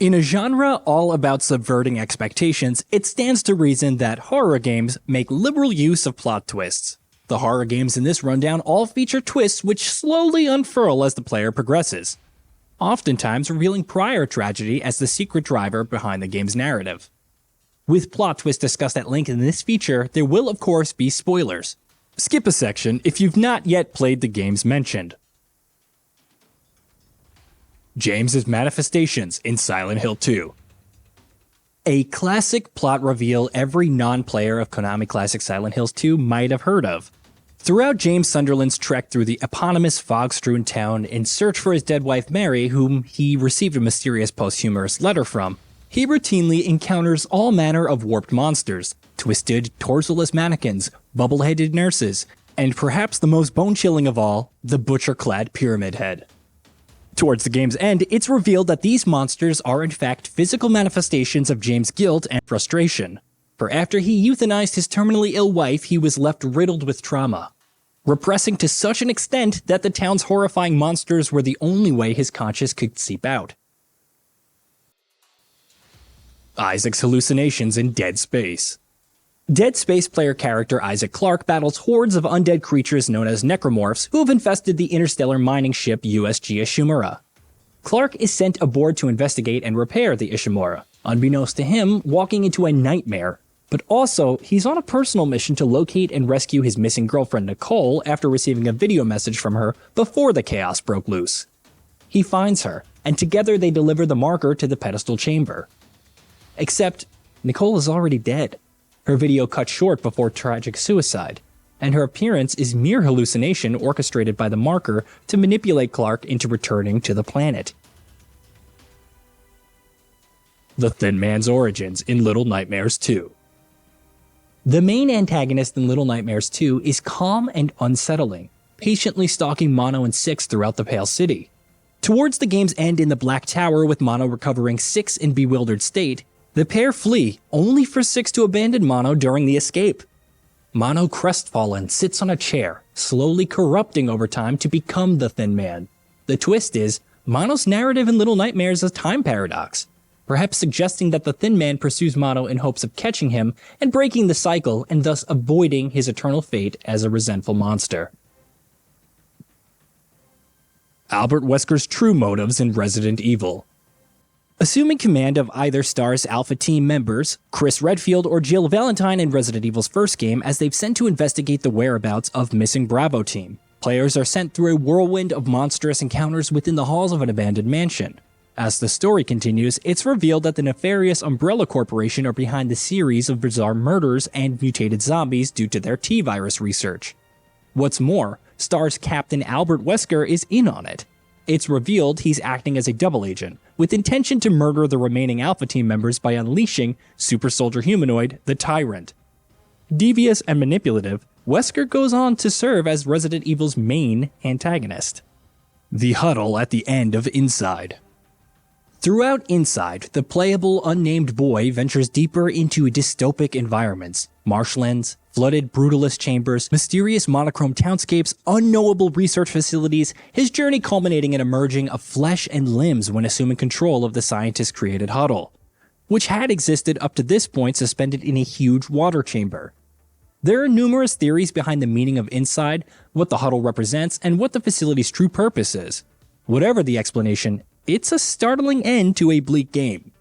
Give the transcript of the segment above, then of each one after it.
In a genre all about subverting expectations, it stands to reason that horror games make liberal use of plot twists. The horror games in this rundown all feature twists which slowly unfurl as the player progresses, oftentimes revealing prior tragedy as the secret driver behind the game's narrative. With plot twists discussed at length in this feature, there will of course be spoilers. Skip a section if you've not yet played the games mentioned. James's manifestations in Silent Hill 2. A classic plot reveal every non-player of Konami Classic Silent Hills 2 might have heard of. Throughout James Sunderland's trek through the eponymous fog-strewn town in search for his dead wife Mary, whom he received a mysterious posthumous letter from, he routinely encounters all manner of warped monsters, twisted, torsoless mannequins, bubble-headed nurses, and perhaps the most bone-chilling of all, the butcher-clad Pyramid Head. Towards the game's end, it's revealed that these monsters are in fact physical manifestations of James' guilt and frustration. For after he euthanized his terminally ill wife, he was left riddled with trauma, repressing to such an extent that the town's horrifying monsters were the only way his conscience could seep out. Isaac's hallucinations in Dead Space. Dead Space player character Isaac Clarke battles hordes of undead creatures known as necromorphs who have infested the interstellar mining ship USG Ishimura. Clarke is sent aboard to investigate and repair the Ishimura, unbeknownst to him walking into a nightmare, but also he's on a personal mission to locate and rescue his missing girlfriend Nicole after receiving a video message from her before the chaos broke loose. He finds her, and together they deliver the marker to the pedestal chamber. Except, Nicole is already dead. Her video cut short before tragic suicide, and her appearance is mere hallucination orchestrated by the marker to manipulate Clarke into returning to the planet. The Thin Man's origins in Little Nightmares 2. The main antagonist in Little Nightmares 2 is calm and unsettling, patiently stalking Mono and Six throughout the Pale City. Towards the game's end in the Black Tower with Mono recovering Six in bewildered state, the pair flee, only for Six to abandon Mono during the escape. Mono, crestfallen, sits on a chair, slowly corrupting over time to become the Thin Man. The twist is, Mono's narrative in Little Nightmares is a time paradox, perhaps suggesting that the Thin Man pursues Mono in hopes of catching him and breaking the cycle and thus avoiding his eternal fate as a resentful monster. Albert Wesker's true motives in Resident Evil. Assuming command of either star's Alpha Team members, Chris Redfield or Jill Valentine in Resident Evil's first game, as they've sent to investigate the whereabouts of missing Bravo Team. Players are sent through a whirlwind of monstrous encounters within the halls of an abandoned mansion. As the story continues, it's revealed that the nefarious Umbrella Corporation are behind the series of bizarre murders and mutated zombies due to their T-virus research. What's more, STAR's Captain Albert Wesker is in on it. It's revealed he's acting as a double agent, with intention to murder the remaining Alpha Team members by unleashing Super Soldier Humanoid, the Tyrant. Devious and manipulative, Wesker goes on to serve as Resident Evil's main antagonist. The Huddle at the end of Inside. Throughout Inside, the playable unnamed boy ventures deeper into dystopic environments, marshlands, flooded brutalist chambers, mysterious monochrome townscapes, unknowable research facilities, his journey culminating in a merging of flesh and limbs when assuming control of the scientist-created Huddle, which had existed up to this point suspended in a huge water chamber. There are numerous theories behind the meaning of Inside, what the Huddle represents, and what the facility's true purpose is. Whatever the explanation, it's a startling end to a bleak game.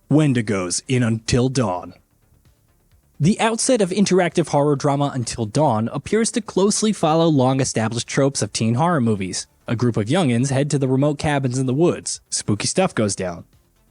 Wendigos in Until Dawn. The outset of interactive horror drama Until Dawn appears to closely follow long-established tropes of teen horror movies. A group of youngins head to the remote cabins in the woods. Spooky stuff goes down.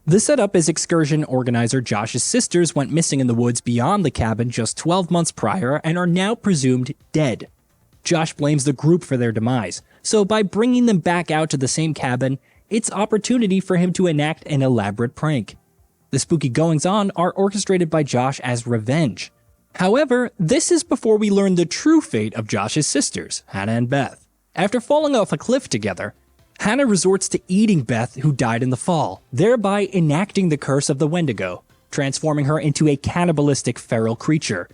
The setup is excursion organizer Josh's sisters went missing in the woods beyond the cabin just 12 months prior and are now presumed dead. Josh blames the group for their demise, so by bringing them back out to the same cabin, it's opportunity for him to enact an elaborate prank. The spooky goings-on are orchestrated by Josh as revenge. However, this is before we learn the true fate of Josh's sisters, Hannah and Beth. After falling off a cliff together, Hannah resorts to eating Beth, who died in the fall, thereby enacting the curse of the Wendigo, transforming her into a cannibalistic feral creature.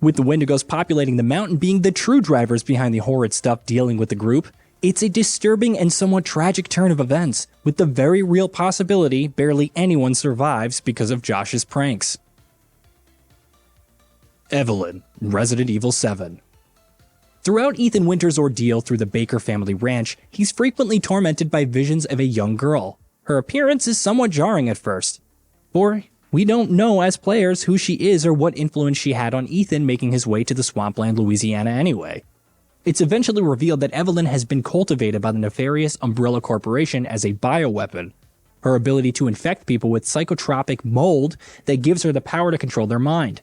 With the Wendigos populating the mountain being the true drivers behind the horrid stuff dealing with the group, It's a disturbing and somewhat tragic turn of events, with the very real possibility barely anyone survives because of Josh's pranks. Evelyn, Resident Evil 7. Throughout Ethan Winter's ordeal through the Baker family ranch, he's frequently tormented by visions of a young girl. Her appearance is somewhat jarring at first, for we don't know as players who she is or what influence she had on Ethan making his way to the swampland Louisiana anyway. It's eventually revealed that Evelyn has been cultivated by the nefarious Umbrella Corporation as a bioweapon. Her ability to infect people with psychotropic mold that gives her the power to control their mind.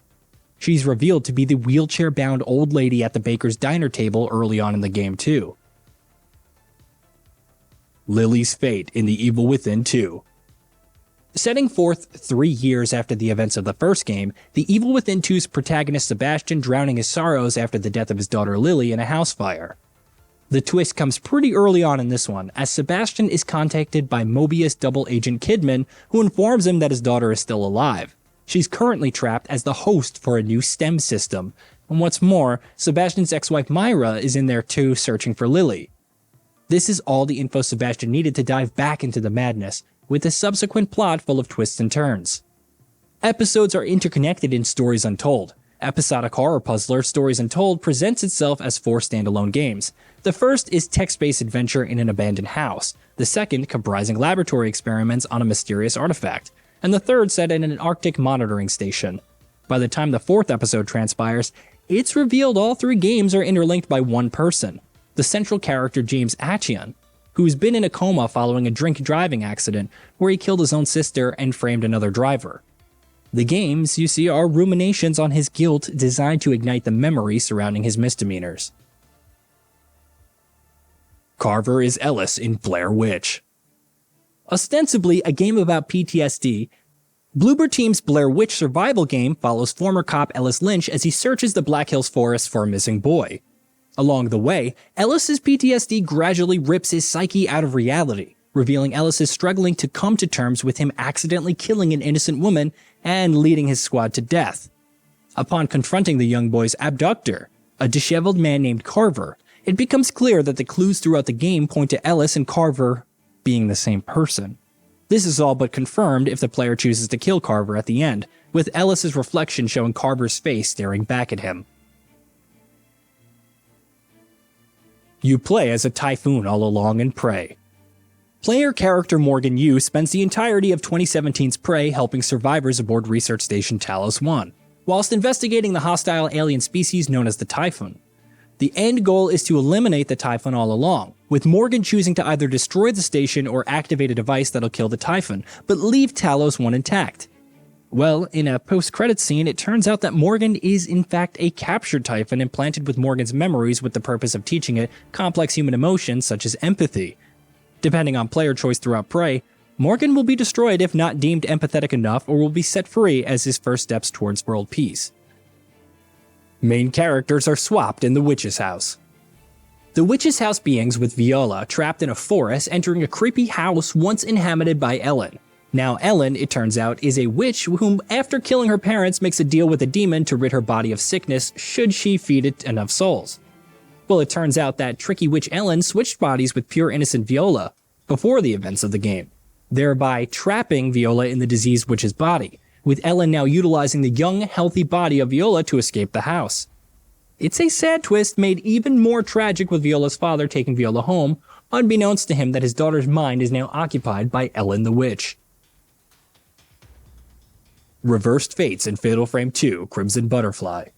She's revealed to be the wheelchair-bound old lady at the baker's diner table early on in the game too. Lily's fate in The Evil Within 2. Setting forth 3 years after the events of the first game, The Evil Within 2's protagonist Sebastian drowning his sorrows after the death of his daughter Lily in a house fire. The twist comes pretty early on in this one, as Sebastian is contacted by Mobius double agent Kidman, who informs him that his daughter is still alive. She's currently trapped as the host for a new STEM system, and what's more, Sebastian's ex-wife Myra is in there too, searching for Lily. This is all the info Sebastian needed to dive back into the madness, with a subsequent plot full of twists and turns. Episodes are interconnected in Stories Untold. Episodic horror puzzler Stories Untold presents itself as 4 standalone games. The first is text-based adventure in an abandoned house, the second comprising laboratory experiments on a mysterious artifact, and the third set in an Arctic monitoring station. By the time the 4th episode transpires, it's revealed all 3 games are interlinked by one person, the central character James Achian, who's been in a coma following a drink-driving accident where he killed his own sister and framed another driver. The games, you see, are ruminations on his guilt designed to ignite the memory surrounding his misdemeanors. Carver is Ellis in Blair Witch. Ostensibly a game about PTSD, Bloober Team's Blair Witch survival game follows former cop Ellis Lynch as he searches the Black Hills forest for a missing boy. Along the way, Ellis's PTSD gradually rips his psyche out of reality, revealing Ellis is struggling to come to terms with him accidentally killing an innocent woman and leading his squad to death. Upon confronting the young boy's abductor, a disheveled man named Carver, it becomes clear that the clues throughout the game point to Ellis and Carver being the same person. This is all but confirmed if the player chooses to kill Carver at the end, with Ellis's reflection showing Carver's face staring back at him. You play as a typhoon all along in Prey. Player character Morgan Yu spends the entirety of 2017's Prey helping survivors aboard research station Talos 1, whilst investigating the hostile alien species known as the Typhoon. The end goal is to eliminate the Typhoon all along, with Morgan choosing to either destroy the station or activate a device that'll kill the Typhoon, but leave Talos 1 intact. Well, in a post-credits scene, it turns out that Morgan is in fact a captured Typhoon implanted with Morgan's memories with the purpose of teaching it complex human emotions such as empathy. Depending on player choice throughout Prey, Morgan will be destroyed if not deemed empathetic enough or will be set free as his first steps towards world peace. Main characters are swapped in the Witch's House. The Witch's House begins with Viola trapped in a forest entering a creepy house once inhabited by Ellen. Now Ellen, it turns out, is a witch whom, after killing her parents, makes a deal with a demon to rid her body of sickness should she feed it enough souls. Well, it turns out that tricky witch Ellen switched bodies with pure innocent Viola before the events of the game, thereby trapping Viola in the diseased witch's body, with Ellen now utilizing the young, healthy body of Viola to escape the house. It's a sad twist made even more tragic with Viola's father taking Viola home, unbeknownst to him that his daughter's mind is now occupied by Ellen the Witch. Reversed Fates in Fatal Frame 2 Crimson Butterfly.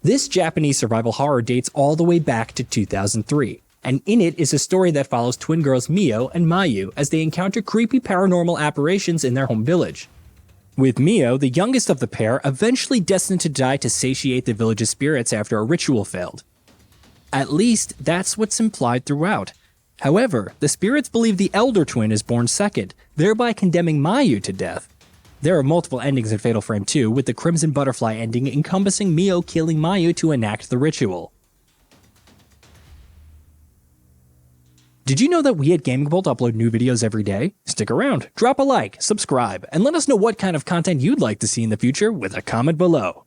This Japanese survival horror dates all the way back to 2003, and in it is a story that follows twin girls Mio and Mayu as they encounter creepy paranormal apparitions in their home village. With Mio, the youngest of the pair, eventually destined to die to satiate the village's spirits after a ritual failed. At least, that's what's implied throughout. However, the spirits believe the elder twin is born second, thereby condemning Mayu to death. There are multiple endings in Fatal Frame 2, with the Crimson Butterfly ending encompassing Mio killing Mayu to enact the ritual. Did you know that we at Gaming Bolt upload new videos every day? Stick around, drop a like, subscribe, and let us know what kind of content you'd like to see in the future with a comment below.